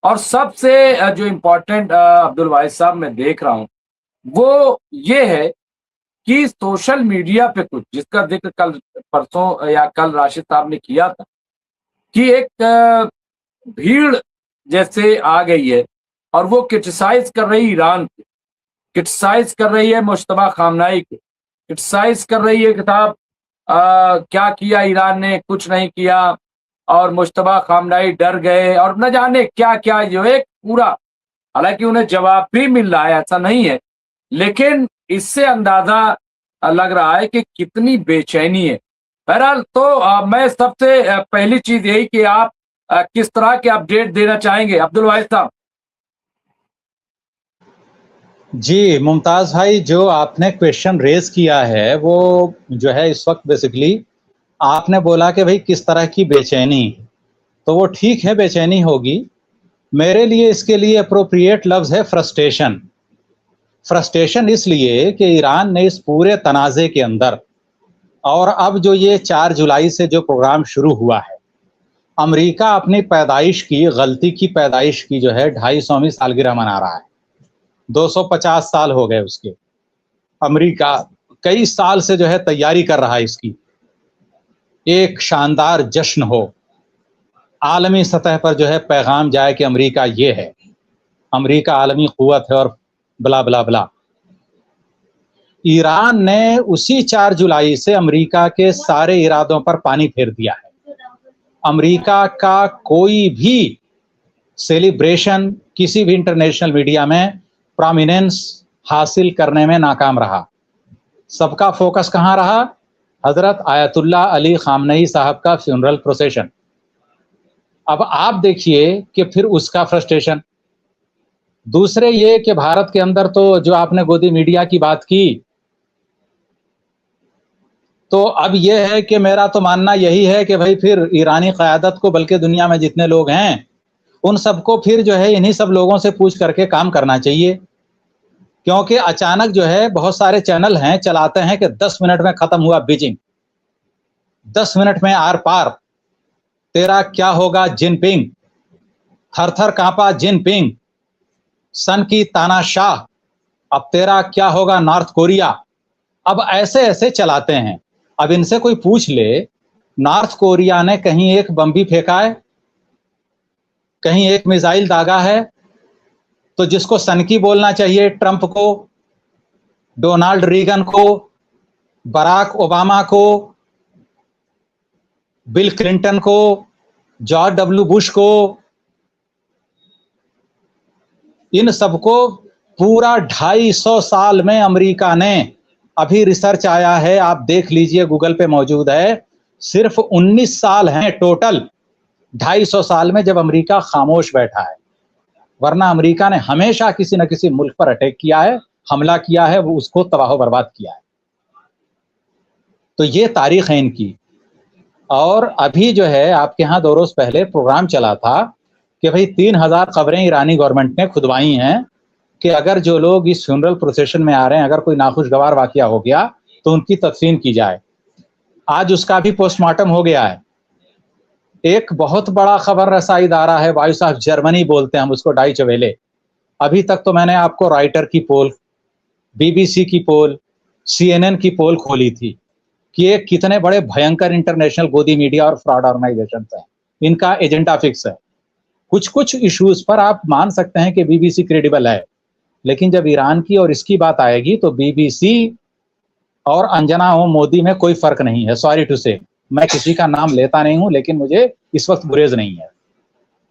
और सबसे जो इम्पोर्टेंट अब्दुल वाहिद साहब मैं देख रहा हूँ, वो ये है कि सोशल मीडिया पे कुछ जिसका ज़िक्र कल परसों या कल राशिद साहब ने किया था कि एक भीड़ जैसे आ गई है और वो क्रिटिसाइज़ कर रही ईरान को, क्रिटिसाइज़ कर रही है मुज्तबा खामनेई को, क्रिटिसाइज़ कर रही है कि साहब क्या किया ईरान ने, कुछ नहीं किया और मुज्तबा खामनेई डर गए और न जाने क्या-क्या जो एक पूरा, हालाँकि उन्हें जवाब भी मिल रहा है, ऐसा नहीं है, लेकिन इससे अंदाज़ा लग रहा है कि कितनी बेचैनी है। बहरहाल तो मैं सबसे पहली चीज़ यही कि आप किस तरह के अपडेट देना चाहेंगे अब्दुल वाहिद साहब? जी, मुमताज़ भाई, जो आपने क्वेश्चन रेज़ किया है, वो जो है इस वक़्त बेसिकली आपने बोला कि भई किस तरह की बेचैनी, तो वो ठीक है, बेचैनी होगी। मेरे लिए इसके लिए एप्रोप्रिएट लफ्ज़ है फ्रस्ट्रेशन। फ्रस्ट्रेशन इसलिए कि ईरान ने इस पूरे तनाज़े के अंदर और अब जो ये 4 जुलाई से जो प्रोग्राम शुरू हुआ है, अमेरिका अपनी पैदाइश की, गलती की पैदाइश की जो है 250वीं सालगिरह मना रहा है। 250 साल हो गए उसके। अमेरिका कई साल से जो है तैयारी कर रहा है इसकी। एक शानदार जश्न हो, आलमी सतह पर जो है पैगाम जाए कि अमेरिका ये है, अमेरिका आलमी क़ुव्वत है और ब्ला ब्ला ब्ला। ईरान ने उसी 4 जुलाई से अमेरिका के सारे इरादों पर पानी फेर दिया है। अमेरिका का कोई भी सेलिब्रेशन किसी भी इंटरनेशनल मीडिया में प्रोमिनेंस हासिल करने में नाकाम रहा। सबका फोकस कहाँ रहा? हजरत आयतुल्लाह अली खामनेई साहब का फ्यूनरल प्रोसेशन। अब आप देखिए कि फिर उसका फ्रस्ट्रेशन। दूसरे ये कि भारत के अंदर तो जो आपने गोदी मीडिया की बात की, तो अब यह है कि मेरा तो मानना यही है कि भाई फिर ईरानी क़यादत को, बल्कि दुनिया में जितने लोग हैं, उन सबको फिर जो है इन्हीं सब लोगों से पूछ करके काम करना चाहिए। क्योंकि अचानक जो है बहुत सारे चैनल हैं, चलाते हैं कि 10 मिनट में खत्म हुआ बीजिंग, 10 मिनट में आर पार, तेरा क्या होगा जिनपिंग, थर-थर कांपा जिनपिंग, सन की तानाशाह, अब तेरा क्या होगा नॉर्थ कोरिया। अब ऐसे-ऐसे चलाते हैं। अब इनसे कोई पूछ ले, नॉर्थ कोरिया ने कहीं एक बम भी फेंका है? कहीं एक मिसाइल दागा है? तो जिसको सनकी बोलना चाहिए ट्रंप को, डोनाल्ड रीगन को, बराक ओबामा को, बिल क्लिंटन को, जॉर्ज डब्ल्यू बुश को, इन सबको पूरा 250 साल में अमेरिका ने, अभी रिसर्च आया है, आप देख लीजिए, गूगल पे मौजूद है, सिर्फ 19 साल हैं टोटल 250 साल में जब अमेरिका खामोश बैठा है। वरना अमेरिका ने हमेशा किसी न किसी मुल्क पर अटैक किया है, हमला किया है, वो उसको तबाह बर्बाद किया है। तो ये तारीख है इनकी। और अभी जो है आपके यहाँ 2 रोज पहले प्रोग्राम चला था कि भाई 3000 खबरें ईरानी गवर्नमेंट ने खुदवाई हैं कि अगर जो लोग इस फ्यूनरल प्रोसेशन में आ रहे हैं, अगर कोई नाखुशगवार वाकया हो गया तो उनकी तदफीन की जाए। आज उसका भी पोस्टमार्टम हो गया है। एक बहुत बड़ा खबर रसा इदारा है, वॉइस ऑफ जर्मनी बोलते हैं हम उसको, डाइचे वेले। अभी तक तो मैंने आपको रॉयटर की पोल, बीबीसी की पोल, सीएनएन की पोल खोली थी कि ये कितने बड़े भयंकर इंटरनेशनल गोदी मीडिया और फ्रॉड ऑर्गेनाइजेशंस हैं। इनका एजेंडा फिक्स है। कुछ-कुछ इश्यूज पर आप मान सकते हैं कि बीबीसी क्रेडिबल है, लेकिन जब ईरान की और इसकी बात आएगी तो बीबीसी और अंजना हो मोदी में कोई फर्क नहीं है। सॉरी टू से, मैं किसी का नाम लेता नहीं हूं, लेकिन मुझे इस वक्त गुरेज नहीं है।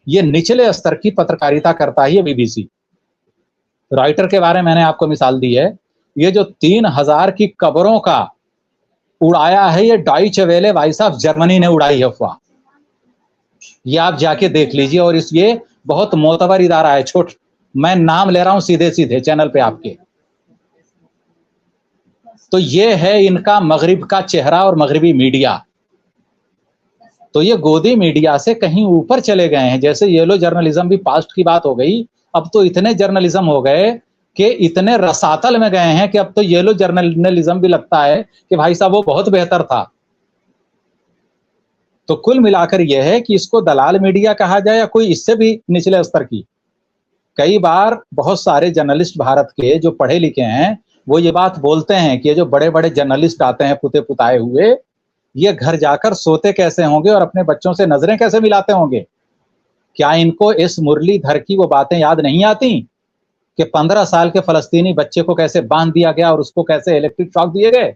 ये निचले स्तर की पत्रकारिता करता ही है बीबीसी। रॉयटर के बारे में मैंने आपको मिसाल दी है। ये जो 3000 की कब्रों का उड़ाया है, ये डॉइचे वेले वॉइस ऑफ जर्मनी ने उड़ाई है अफवाह। ये आप जाके देख लीजिए। और इस ये बहुत मोतबर इदारा है। मैं नाम ले रहा हूं सीधे-सीधे चैनल पे आपके। तो ये है इनका मगरिब का चेहरा और मगरिबी मीडिया। तो ये गोदी मीडिया से कहीं ऊपर चले गए हैं। जैसे येलो जर्नलिज्म भी पास्ट की बात हो गई, अब तो इतने जर्नलिज्म हो गए कि इतने रसातल में गए हैं कि अब तो येलो जर्नलिज्म भी लगता है कि भाई साहब वो बहुत बेहतर था। तो कुल मिलाकर यह है कि इसको दलाल मीडिया कहा जाए या कोई इससे भी निचले स्तर की। कई बार बहुत सारे जर्नलिस्ट भारत के जो पढ़े लिखे हैं वो ये बात बोलते हैं कि ये जो बड़े बड़े जर्नलिस्ट आते हैं पुते पुताए हुए, ये घर जाकर सोते कैसे होंगे और अपने बच्चों से नजरें कैसे मिलाते होंगे। क्या इनको इस मुरलीधर की वो बातें याद नहीं आती कि 15 साल के फलस्तीनी बच्चे को कैसे बांध दिया गया और उसको कैसे इलेक्ट्रिक शॉक दिए गए,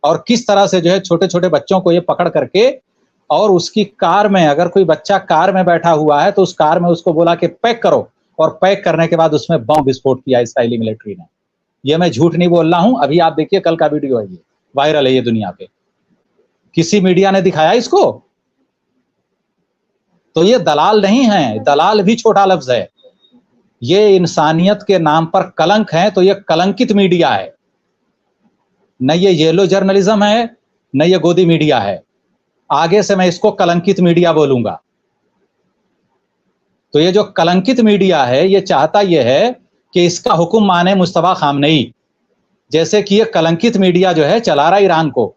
और किस तरह से जो है छोटे छोटे बच्चों को ये पकड़ करके, और उसकी कार में, अगर कोई बच्चा कार में बैठा हुआ है तो उस कार में उसको बोला कि पैक करो, और पैक करने के बाद उसमें बम विस्फोट किया इसराइली मिलिट्री ने। ये मैं झूठ नहीं बोल रहा हूं, अभी आप देखिए कल का वीडियो है, ये वायरल है ये दुनिया पे। किसी मीडिया ने दिखाया इसको? तो ये दलाल नहीं है, दलाल भी छोटा लफ्ज है, ये इंसानियत के नाम पर कलंक है, तो ये कलंकित मीडिया है। न ये येलो जर्नलिज्म है, न ये गोदी मीडिया है, आगे से मैं इसको कलंकित मीडिया बोलूंगा। तो ये जो कलंकित मीडिया है ये चाहता ये है कि इसका हुक्म माने मुस्तफा खामनेई, जैसे कि ये कलंकित मीडिया जो है चला रहा ईरान को।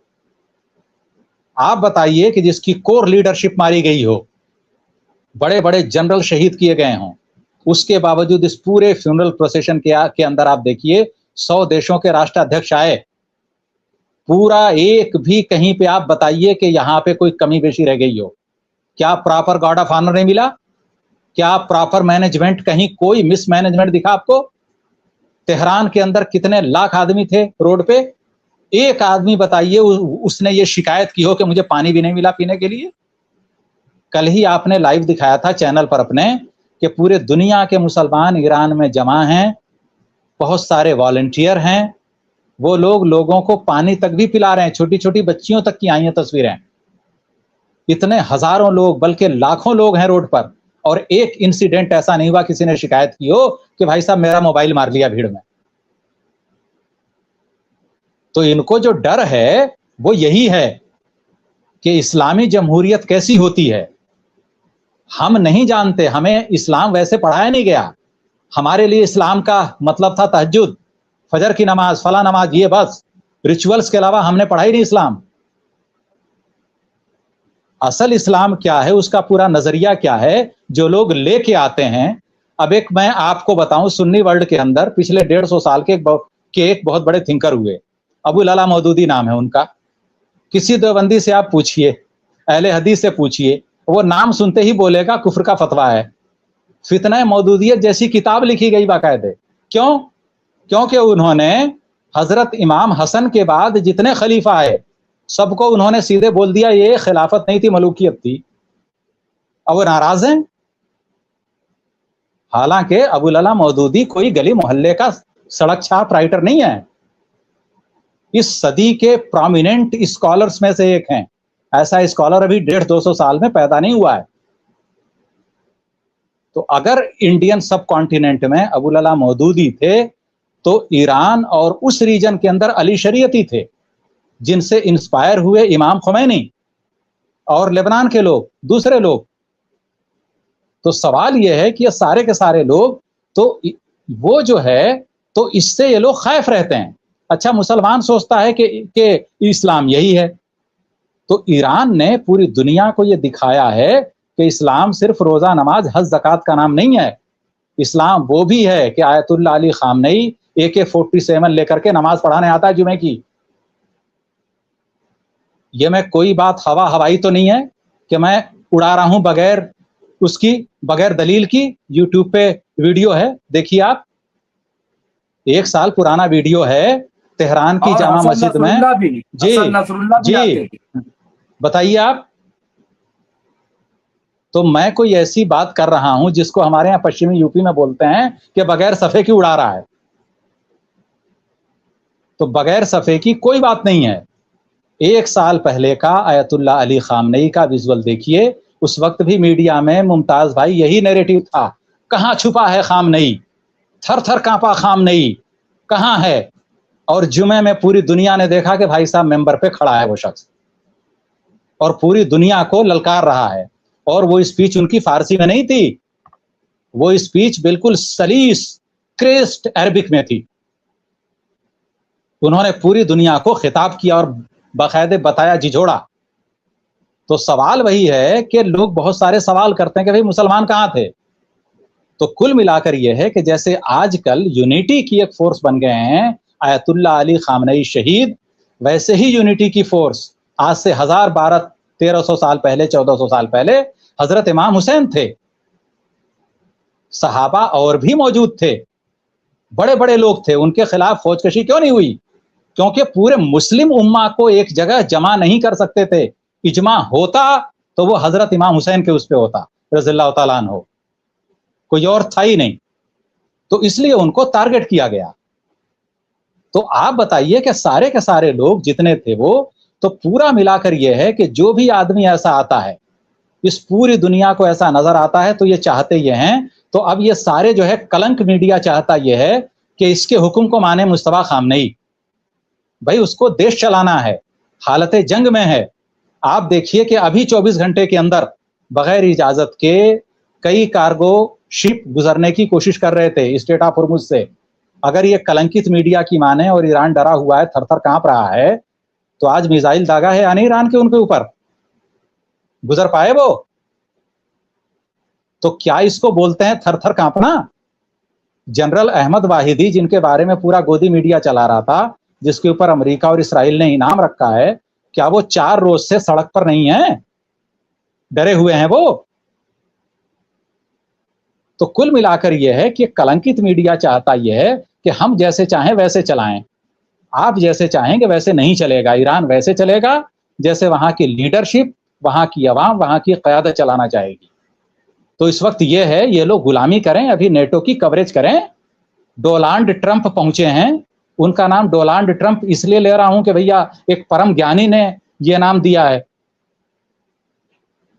आप बताइए कि जिसकी कोर लीडरशिप मारी गई हो, बड़े बड़े जनरल शहीद किए गए हों, उसके बावजूद इस पूरे फ्यूनरल प्रोसेशन के अंदर आप देखिए 100 देशों के राष्ट्राध्यक्ष आए, पूरा एक भी कहीं पे आप बताइए कि यहां पे कोई कमी बेशी रह गई हो। क्या प्रॉपर गार्ड ऑफ ऑनर नहीं मिला? क्या प्रॉपर मैनेजमेंट, कहीं कोई मिस मैनेजमेंट दिखा आपको? तेहरान के अंदर कितने लाख आदमी थे रोड पे, एक आदमी बताइए उसने ये शिकायत की हो कि मुझे पानी भी नहीं मिला पीने के लिए? कल ही आपने लाइव दिखाया था चैनल पर अपने कि पूरे दुनिया के मुसलमान ईरान में जमा हैं, बहुत सारे वॉलंटियर हैं, वो लोग लोगों को पानी तक भी पिला रहे हैं, छोटी छोटी बच्चियों तक की आई हैं तस्वीरें। इतने हजारों लोग बल्कि लाखों लोग हैं रोड पर, और एक इंसिडेंट ऐसा नहीं हुआ किसी ने शिकायत की हो कि भाई साहब मेरा मोबाइल मार लिया भीड़ में। तो इनको जो डर है वो यही है कि इस्लामी जमहूरियत कैसी होती है हम नहीं जानते, हमें इस्लाम वैसे पढ़ाया नहीं गया। हमारे लिए इस्लाम का मतलब था तहज्जुद, फजर की नमाज, फला नमाज, ये बस रिचुअल्स के अलावा हमने पढ़ा ही नहीं इस्लाम। असल इस्लाम क्या है, उसका पूरा नजरिया क्या है, जो लोग लेके आते हैं। अब एक मैं आपको बताऊं, सुन्नी वर्ल्ड के अंदर पिछले 150 साल के एक बहुत बड़े थिंकर हुए, अबुल अला मौदूदी नाम है उनका। किसी देवबंदी से आप पूछिए, अहले हदीस से पूछिए, वो नाम सुनते ही बोलेगा कुफ्र का फतवा है। फितना मौदूदियत जैसी किताब लिखी गई बाकायदे। क्यों? क्योंकि उन्होंने हजरत इमाम हसन के बाद जितने खलीफा आए सबको उन्होंने सीधे बोल दिया ये खिलाफत नहीं थी, मलूकियत थी। अब वो नाराज हैं। हालांकि अबुल अला मौदूदी कोई गली मोहल्ले का सड़क छाप राइटर नहीं है, इस सदी के प्रोमिनेंट स्कॉलर्स में से एक हैं। ऐसा स्कॉलर अभी 150-200 साल में पैदा नहीं हुआ है। तो अगर इंडियन सब कॉन्टिनेंट में अबुल अला मौदूदी थे तो ईरान और उस रीजन के अंदर अली शरीयती थे, जिनसे इंस्पायर हुए इमाम खुमैनी और लेबनान के लोग, दूसरे लोग। तो सवाल यह है कि ये सारे के सारे लोग, तो वो जो है, तो इससे ये लोग खैफ रहते हैं। अच्छा, मुसलमान सोचता है कि इस्लाम यही है। तो ईरान ने पूरी दुनिया को ये दिखाया है कि इस्लाम सिर्फ रोजा नमाज हज ज़कात का नाम नहीं है। इस्लाम वो भी है कि आयतुल्लाह अली खामनेई AK-47 लेकर के नमाज पढ़ाने आता है जुमे की। ये मैं कोई बात हवाई तो नहीं है कि मैं उड़ा रहा हूं बगैर उसकी, बगैर दलील की। यूट्यूब पे वीडियो है, देखिए आप, 1 साल पुराना वीडियो है, तेहरान की जामा मस्जिद में। जी बताइए आप। तो मैं कोई ऐसी बात कर रहा हूं जिसको हमारे यहाँ पश्चिमी यूपी में बोलते हैं कि बगैर सफे की उड़ा रहा है। तो बगैर सफे की कोई बात नहीं है। 1 साल पहले का आयतुल्लाह अली खामनेई का विजुअल देखिए, उस वक्त भी मीडिया में मुमताज भाई यही नैरेटिव था, कहां छुपा है खामनेई, थर थर कांपा खामनेई, कहां है। और जुमे में पूरी दुनिया ने देखा कि भाई साहब मेंबर पे खड़ा है वो शख्स, और पूरी दुनिया को ललकार रहा है। और वो स्पीच उनकी फारसी में नहीं थी, वो स्पीच बिल्कुल सलीस क्रेस्ट अरबिक में थी। उन्होंने पूरी दुनिया को खिताब किया और बाकायदे बताया, झिझोड़ा तो सवाल वही है कि लोग बहुत सारे सवाल करते हैं कि भाई मुसलमान कहाँ थे। तो कुल मिलाकर यह है कि जैसे आजकल यूनिटी की एक फोर्स बन गए हैं आयतुल्ला अली खामनई शहीद, वैसे ही यूनिटी की फोर्स आज से 1000 1200 1300 साल पहले 1400 साल पहले हजरत इमाम हुसैन थे। सहाबा और भी मौजूद थे, बड़े बड़े लोग थे, उनके खिलाफ फौजकशी क्यों नहीं हुई? क्योंकि पूरे मुस्लिम उम्मा को एक जगह जमा नहीं कर सकते थे। इजमा होता तो वो हजरत इमाम हुसैन के उस पे होता रज़ियल्लाहु ताला अन्हु, कोई और था ही नहीं। तो इसलिए उनको टारगेट किया गया। तो आप बताइए कि सारे के सारे लोग जितने थे वो, तो पूरा मिलाकर यह है कि जो भी आदमी ऐसा आता है, इस पूरी दुनिया को ऐसा नजर आता है तो ये चाहते ये हैं। तो अब ये सारे जो है कलंक मीडिया चाहता ये है कि इसके हुक्म को माने मुस्तफा खामनेई। भाई उसको देश चलाना है, हालत जंग में है। आप देखिए कि अभी 24 घंटे के अंदर बगैर इजाजत के कई कार्गो शिप गुजरने की कोशिश कर रहे थे स्ट्रेट ऑफ हॉर्मुज से। अगर ये कलंकित मीडिया की माने और ईरान डरा हुआ है, थर थर कांप रहा है, तो आज मिसाइल दागा है या नहीं ईरान के उनके ऊपर? गुजर पाए वो? तो क्या इसको बोलते हैं थर थर कांपना? जनरल अहमद वाहिदी, जिनके बारे में पूरा गोदी मीडिया चला रहा था, जिसके ऊपर अमेरिका और इसराइल ने इनाम रखा है, क्या वो 4 रोज से सड़क पर नहीं है? डरे हुए हैं वो? तो कुल मिलाकर यह है कि कलंकित मीडिया चाहता यह है कि हम जैसे चाहें वैसे चलाएं, आप जैसे चाहेंगे वैसे नहीं चलेगा। ईरान वैसे चलेगा जैसे वहां की लीडरशिप, वहां की अवाम, वहां की क़यादत चलाना चाहेगी। तो इस वक्त ये है, ये लोग गुलामी करें, अभी नेटो की कवरेज करें। डोनाल्ड ट्रंप पहुंचे हैं, उनका नाम डोनाल्ड ट्रंप इसलिए ले रहा हूं कि भैया एक परम ज्ञानी ने यह नाम दिया है।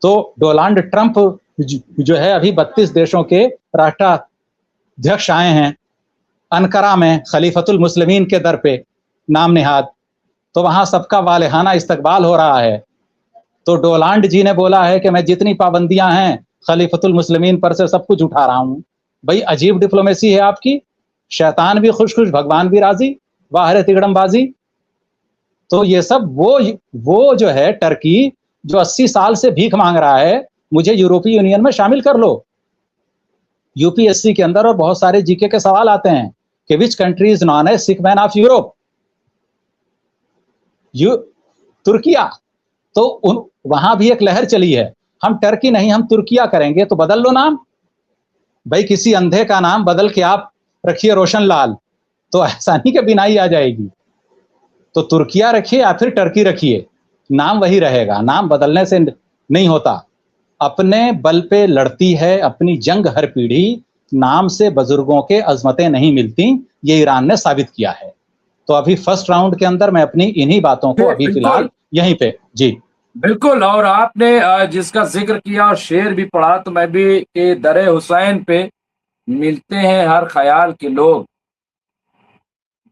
तो डोनाल्ड ट्रंप जो है अभी 32 देशों के राष्ट्राध्यक्ष आए हैं अनकरा में खलीफतुल मुस्लिमीन के दर पे नाम निहाद। तो वहां सबका वालेहाना इस्तकबाल हो रहा है। तो डोनाल्ड जी ने बोला है कि मैं जितनी पाबंदियां हैं खलीफतुल मुस्लिमीन पर से सब कुछ उठा रहा हूं। भाई अजीब डिप्लोमेसी है आपकी, शैतान भी खुश खुश भगवान भी राजी, वाह तिगड़मबाजी। तो ये सब वो जो है टर्की जो 80 साल से भीख मांग रहा है, मुझे यूरोपीय यूनियन में शामिल कर लो। यूपीएससी के अंदर और बहुत सारे जीके के सवाल आते हैं कि which country is non A sick man of Europe? Türkiye. तो वहां भी एक लहर चली है, हम टर्की नहीं हम तुर्किया करेंगे, तो बदल लो नाम। भाई किसी अंधे का नाम बदल के आप रखिए रोशन लाल, तो ऐसा नहीं कि बिनाई आ जाएगी। तो तुर्किया रखिए या फिर टर्की रखिए, नाम वही रहेगा, नाम बदलने से नहीं होता। अपने बल पे लड़ती है अपनी जंग हर पीढ़ी, नाम से बुजुर्गों के अजमतें नहीं मिलती, ये ईरान ने साबित किया है। तो अभी फर्स्ट राउंड के अंदर मैं अपनी इन्हीं बातों को अभी फिलहाल यहीं पे जी बिल्कुल। और आपने जिसका जिक्र किया और शेर भी पढ़ा, तो मैं भी कि दरे हुसैन पे मिलते हैं हर ख्याल के लोग,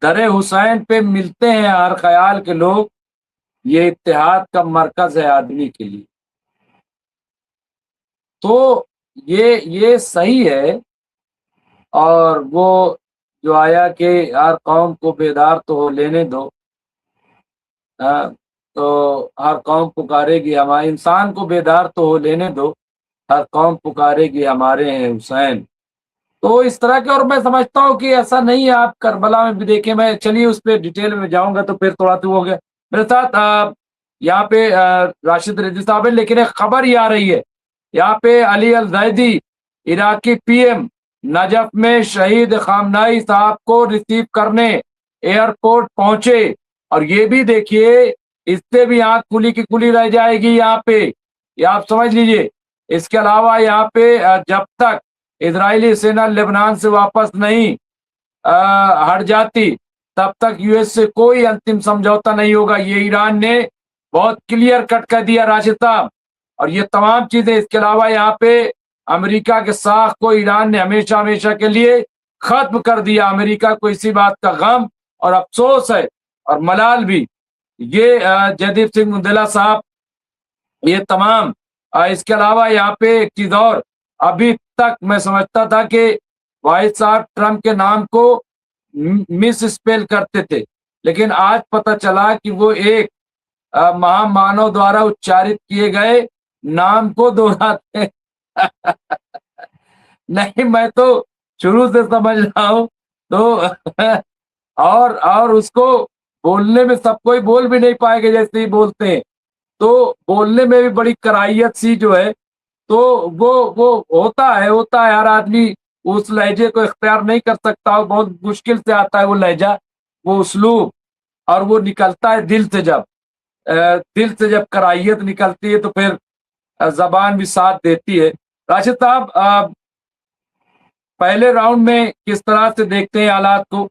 दरे हुसैन पे मिलते हैं हर ख्याल के लोग, ये इत्तेहाद का मरकज है आदमी के लिए। तो ये सही है। और वो जो आया कि हर कौम को बेदार तो हो लेने दो, तो हर कौम पुकारेगी हमारे, इंसान को बेदार तो हो लेने दो, हर कौम पुकारेगी हमारे हैं हुसैन। तो इस तरह के, और मैं समझता हूँ कि ऐसा नहीं है। आप करबला में भी देखें, मैं चलिए उस पर डिटेल में जाऊंगा तो फिर थोड़ा तो हो गया। मेरे साथ यहाँ पे राशिद रिजवी साहब है, लेकिन एक खबर ही आ रही है यहाँ पे, अली अल जैदी इराकी पीएम नजफ में शहीद खामनाई साहब को रिसीव करने एयरपोर्ट पहुंचे। और ये भी देखिए, इससे भी आंख खुली की खुली रह जाएगी यहाँ पे, ये आप समझ लीजिए। इसके अलावा यहाँ पे जब तक इजरायली सेना लेबनान से वापस नहीं हट जाती, तब तक यूएस से कोई अंतिम समझौता नहीं होगा। ये ईरान ने बहुत क्लियर कट कर दिया राशिद साहब। और ये तमाम चीजें, इसके अलावा यहाँ पे अमेरिका के साख को ईरान ने हमेशा हमेशा के लिए खत्म कर दिया। अमेरिका को इसी बात का गम और अफसोस है और मलाल भी। ये जयदीप सिंह मुंडेला साहब, ये तमाम इसके अलावा यहाँ पे एक चीज और, अभी तक मैं समझता था कि वाहिद साहब ट्रंप के नाम को मिस स्पेल करते थे, लेकिन आज पता चला कि वो एक महामानव द्वारा उच्चारित किए गए नाम को दोहराते हैं। नहीं, मैं तो शुरू से समझ रहा हूं तो और उसको बोलने में सब कोई बोल भी नहीं पाएंगे जैसे ही बोलते हैं, तो बोलने में भी बड़ी कराहियत सी जो है, तो वो होता है, हर आदमी उस लहजे को इख्तियार नहीं कर सकता, और बहुत मुश्किल से आता है वो लहजा, वो उस्लूब, और वो निकलता है दिल से। दिल से जब कराहियत निकलती है तो फिर जबान भी साथ देती है। राशिद साहब, पहले राउंड में किस तरह से देखते हैं हालात को,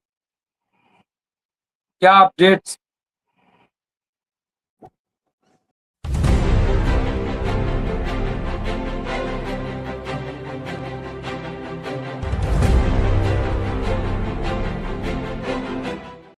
क्या अपडेट्स